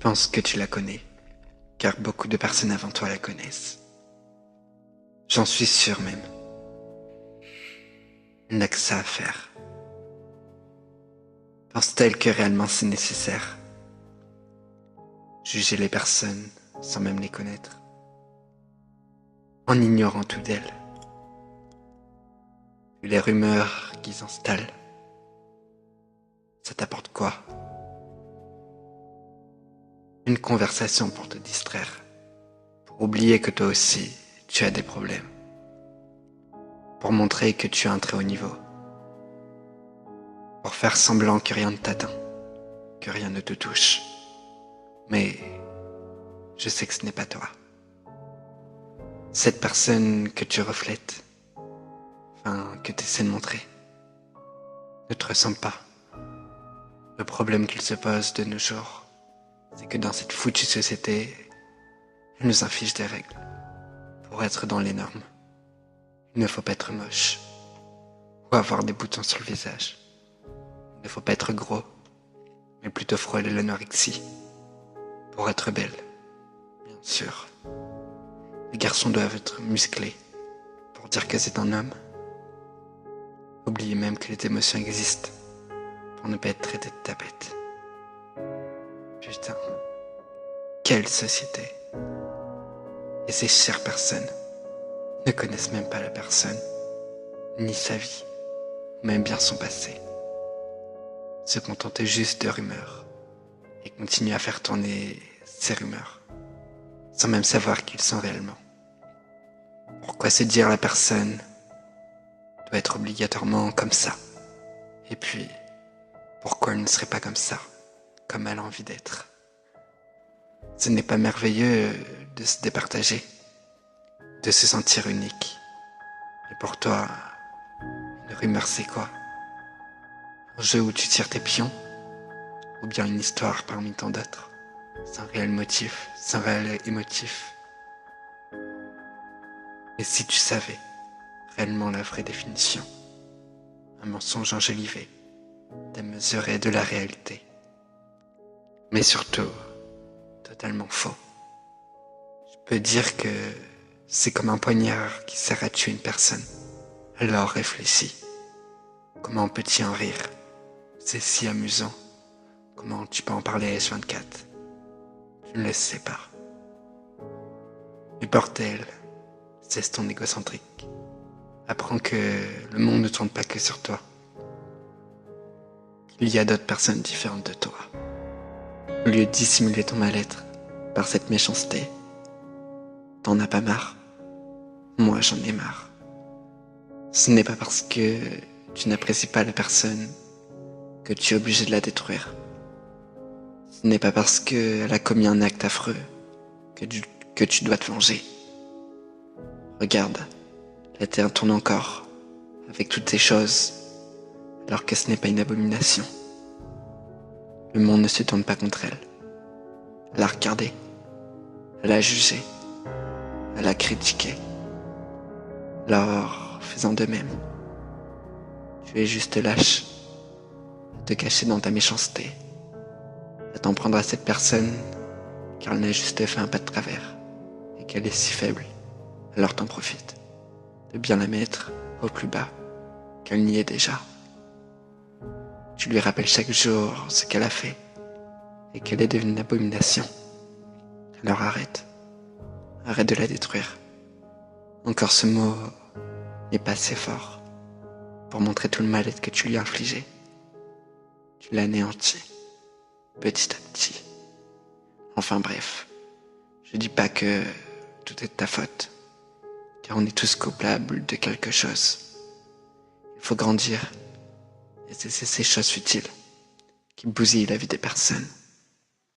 pense que tu la connais, car beaucoup de personnes avant toi la connaissent. J'en suis sûr même. Elle n'a que ça à faire. Pense-t-elle que réellement c'est nécessaire? Juger les personnes sans même les connaître, en ignorant tout d'elles, les rumeurs qui s'installent, ça t'apporte quoi? Une conversation pour te distraire, pour oublier que toi aussi tu as des problèmes, pour montrer que tu as un très haut niveau, pour faire semblant que rien ne t'atteint, que rien ne te touche. Mais je sais que ce n'est pas toi. Cette personne que tu reflètes, que tu essaies de montrer, ne te ressemble pas. Le problème qu'il se pose de nos jours, c'est que dans cette foutue société, elle nous inflige des règles. Pour être dans les normes, il ne faut pas être moche ou avoir des boutons sur le visage. Il ne faut pas être gros, mais plutôt frôler l'anorexie. Pour être belle, bien sûr. Les garçons doivent être musclés pour dire que c'est un homme. Oubliez même que les émotions existent pour ne pas être traité de tapette. Putain, quelle société! Et ces chères personnes ne connaissent même pas la personne, ni sa vie, même bien son passé. Se contenter juste de rumeurs et continuer à faire tourner ces rumeurs, sans même savoir qui ils sont réellement. Pourquoi se dire la personne doit être obligatoirement comme ça? Et puis, pourquoi elle ne serait pas comme ça, comme elle a envie d'être? Ce n'est pas merveilleux de se départager, de se sentir unique. Et pour toi, une rumeur c'est quoi? Un jeu où tu tires tes pions? Ou bien une histoire parmi tant d'autres, sans réel motif, sans réel émotif? Et si tu savais réellement la vraie définition? Un mensonge enjolivé, démesuré de la réalité. Mais surtout, totalement faux. Je peux dire que c'est comme un poignard qui sert à tuer une personne. Alors réfléchis. Comment peux-tu en rire? C'est si amusant. Comment tu peux en parler à H24? Je ne le sais pas. Mais bordel, cesse ton égocentrique. Apprends que le monde ne tourne pas que sur toi. Il y a d'autres personnes différentes de toi. Au lieu de dissimuler ton mal-être par cette méchanceté, t'en as pas marre? Moi, j'en ai marre. Ce n'est pas parce que tu n'apprécies pas la personne que tu es obligé de la détruire. Ce n'est pas parce qu'elle a commis un acte affreux que tu dois te venger. Regarde, la terre tourne encore, avec toutes ces choses, alors que ce n'est pas une abomination. Le monde ne se tourne pas contre elle. Elle a regardé, elle a jugé, elle a critiqué. Alors, faisant de même. Tu es juste lâche, à te cacher dans ta méchanceté, à t'en prendre à cette personne car elle n'a juste fait un pas de travers et qu'elle est si faible. Alors t'en profites de bien la mettre au plus bas, qu'elle n'y est déjà. Tu lui rappelles chaque jour ce qu'elle a fait et qu'elle est devenue une abomination. Alors arrête de la détruire. Encore ce mot n'est pas assez fort pour montrer tout le mal-être que tu lui as infligé. Tu l'as anéanti, petit à petit. Enfin bref, je dis pas que tout est de ta faute, car on est tous coupables de quelque chose. Il faut grandir et cesser ces choses futiles qui bousillent la vie des personnes.